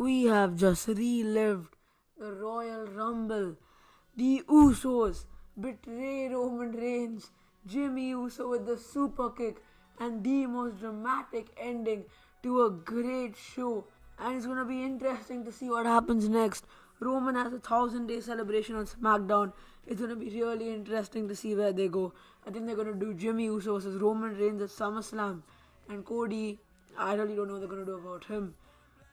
We have just relived the Royal Rumble. The Usos betray Roman Reigns, Jimmy Uso with the super kick, and the most dramatic ending to a great show. And it's gonna be interesting to see what happens next. Roman has a 1,000-day celebration on SmackDown. It's gonna be really interesting to see where they go. I think they're gonna do Jimmy Uso versus Roman Reigns at SummerSlam, and Cody. I really don't know what they're gonna do about him.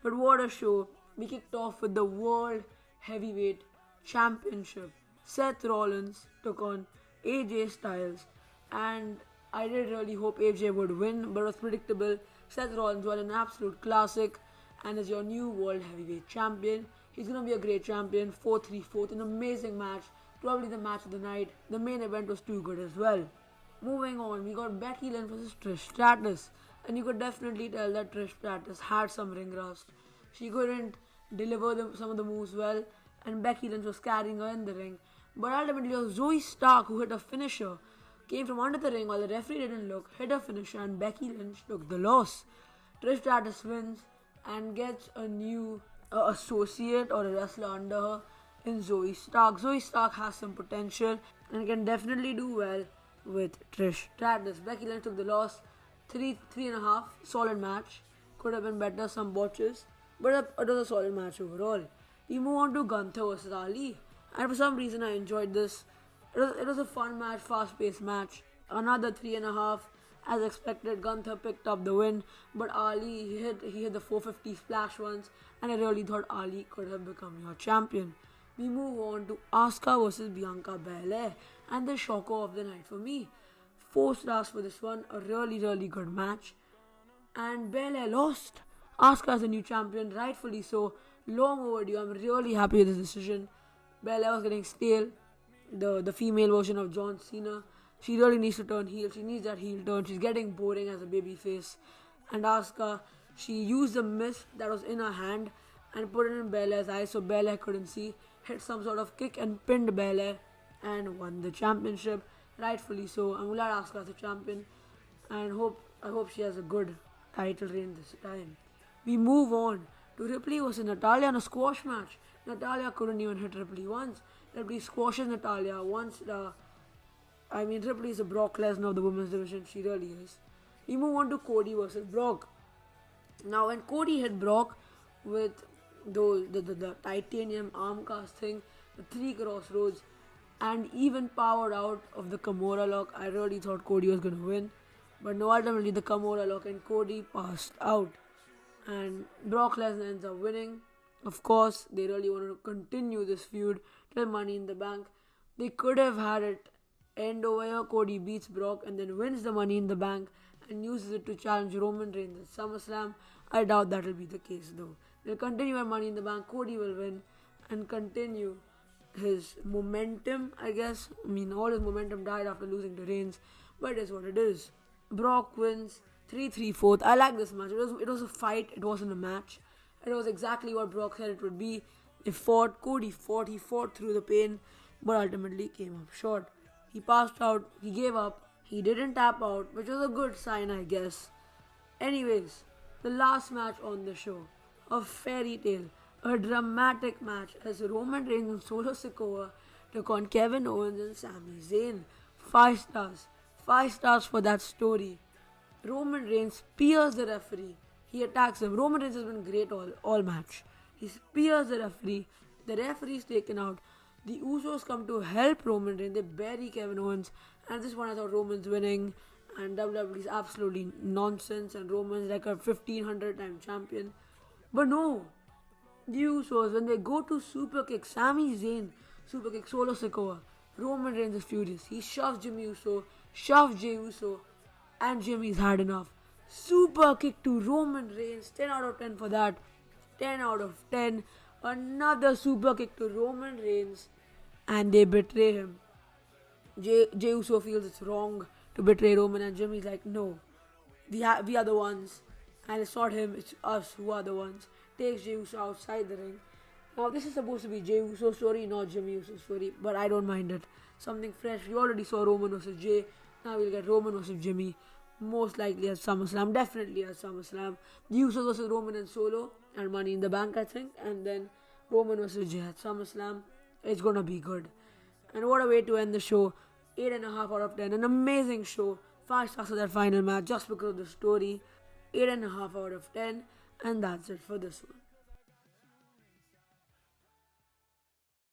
But what a show. We kicked off with the World Heavyweight Championship. Seth Rollins took on AJ Styles, and I did really hope AJ would win, but it was predictable. Seth Rollins won an absolute classic and is your new World Heavyweight Champion. He's going to be a great champion. 4-3-4, an amazing match. Probably the match of the night. The main event was too good as well. Moving on, we got Becky Lynch versus Trish Stratus. And you could definitely tell that Trish Stratus had some ring rust. She couldn't deliver some of the moves well, and Becky Lynch was carrying her in the ring. But ultimately, it was Zoe Stark who hit a finisher. Came from under the ring while the referee didn't look, hit a finisher, and Becky Lynch took the loss. Trish Stratus wins and gets a new associate or a wrestler under her in Zoe Stark. Zoe Stark has some potential and can definitely do well with Trish Stratus. Becky Lynch took the loss. 3.5 solid match. Could have been better, some botches, but it was a solid match overall. We move on to Gunther versus Ali, and for some reason I enjoyed this. It was a fun match, fast-paced match. Another 3.5. As expected, Gunther picked up the win, but Ali he hit the 450 splash once, and I really thought Ali could have become your champion. We move on to Asuka versus Bianca Belair, and the shocker of the night for me. 4 stars for this one, a really good match. And Belair lost. Asuka is the new champion, rightfully so. Long overdue. I'm really happy with this decision. Belair was getting stale. The female version of John Cena. She really needs to turn heel. She needs that heel turn. She's getting boring as a babyface. And Asuka, she used the mist that was in her hand and put it in Belair's eyes so Belair couldn't see. Hit some sort of kick and pinned Belair and won the championship. Rightfully so. I'm glad Asuka is a champion, and I hope she has a good title reign this time. We move on to Ripley versus Natalya in a squash match. Natalya couldn't even hit Ripley once. Ripley squashes Natalya once. Ripley is a Brock Lesnar of the women's division. She really is. We move on to Cody versus Brock. Now, when Cody hit Brock with the titanium arm cast thing, the 3 crossroads, and even powered out of the Kimura lock, I really thought Cody was going to win. But no, ultimately the Kimura lock and Cody passed out. And Brock Lesnar ends up winning. Of course, they really wanted to continue this feud till Money in the Bank. They could have had it end over here. Cody beats Brock and then wins the Money in the Bank and uses it to challenge Roman Reigns at SummerSlam. I doubt that will be the case though. They'll continue at Money in the Bank. Cody will win and continue his momentum, I guess. All his momentum died after losing to Reigns, but it is what it is. Brock wins 3-3-4. I like this match. It was a fight. It wasn't a match. It was exactly what Brock said it would be. He fought through the pain, but ultimately came up short. He passed out. He gave up. He didn't tap out, which was a good sign, I guess. Anyways, the last match on the show, a fairy tale. A dramatic match as Roman Reigns and Solo Sikoa took on Kevin Owens and Sami Zayn. 5 stars. 5 stars for that story. Roman Reigns spears the referee. He attacks him. Roman Reigns has been great all match. He spears the referee. The referee is taken out. The Usos come to help Roman Reigns. They bury Kevin Owens. And at this point I thought Roman's winning. And WWE is absolutely nonsense. And Roman's like a 1500 time champion. But no. The Usos, when they go to super kick Sami Zayn, super kick Solo Sikoa, Roman Reigns is furious. He shoves Jimmy Uso, shoves Jey Uso, and Jimmy's had enough. Super kick to Roman Reigns, 10 out of 10 for that. 10 out of 10. Another super kick to Roman Reigns, and they betray him. Jey Uso feels it's wrong to betray Roman, and Jimmy's like, no, we are the ones, and it's not him, it's us who are the ones. Takes Jey Uso outside the ring. Now this is supposed to be Jey Uso's story, not Jimmy Uso's story, but I don't mind it. Something fresh. We already saw Roman versus Jey. Now we'll get Roman versus Jimmy. Most likely at SummerSlam. Definitely at SummerSlam. The Usos versus Roman and Solo. and Money in the Bank, I think, and then Roman versus Jay at SummerSlam. It's gonna be good. And what a way to end the show. 8.5 out of 10. An amazing show. 5 stars for that final match just because of the story. 8.5 out of 10. And that's it for this one.